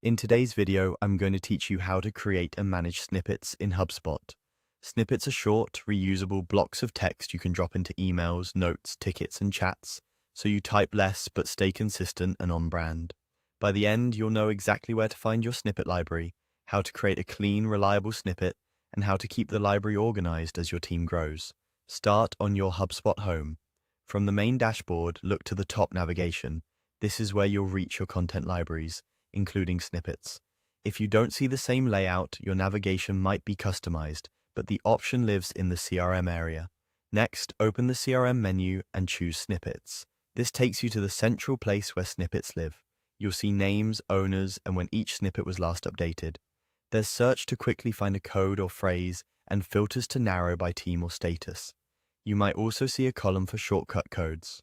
In today's video, I'm going to teach you how to create and manage snippets in HubSpot. Snippets are short, reusable blocks of text you can drop into emails, notes, tickets, and chats, so you type less but stay consistent and on brand. By the end, you'll know exactly where to find your snippet library, how to create a clean, reliable snippet, and how to keep the library organized as your team grows. Start on your HubSpot home. From the main dashboard, look to the top navigation. This is where you'll reach your content libraries, including snippets. If you don't see the same layout, your navigation might be customized, but the option lives in the CRM area. Next, open the CRM menu and choose Snippets. This takes you to the central place where snippets live. You'll see names, owners, and when each snippet was last updated. There's search to quickly find a code or phrase, and filters to narrow by team or status. You might also see a column for shortcut codes.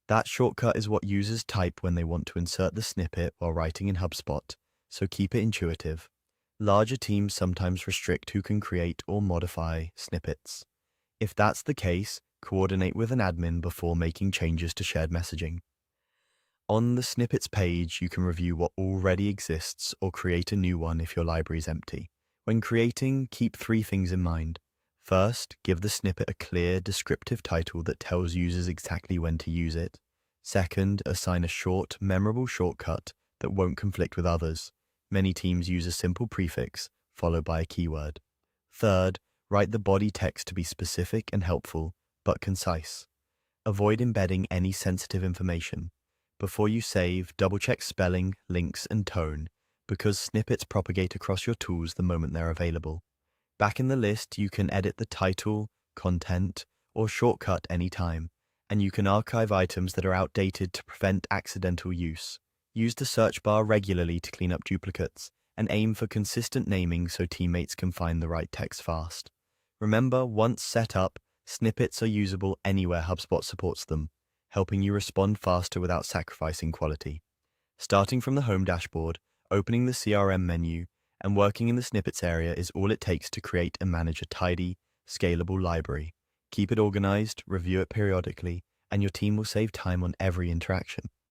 That shortcut is what users type when they want to insert the snippet while writing in HubSpot, so keep it intuitive. Larger teams sometimes restrict who can create or modify snippets. If that's the case, coordinate with an admin before making changes to shared messaging. On the snippets page, you can review what already exists or create a new one if your library is empty. When creating, keep 3 things in mind. First, give the snippet a clear, descriptive title that tells users exactly when to use it. Second, assign a short, memorable shortcut that won't conflict with others. Many teams use a simple prefix, followed by a keyword. Third, write the body text to be specific and helpful, but concise. Avoid embedding any sensitive information. Before you save, double-check spelling, links, and tone, because snippets propagate across your tools the moment they're available. Back in the list, you can edit the title, content, or shortcut anytime, and you can archive items that are outdated to prevent accidental use. Use the search bar regularly to clean up duplicates, and aim for consistent naming so teammates can find the right text fast. Remember, once set up, snippets are usable anywhere HubSpot supports them, helping you respond faster without sacrificing quality. Starting from the home dashboard, opening the CRM menu, and working in the snippets area is all it takes to create and manage a tidy, scalable library. Keep it organized, review it periodically, and your team will save time on every interaction.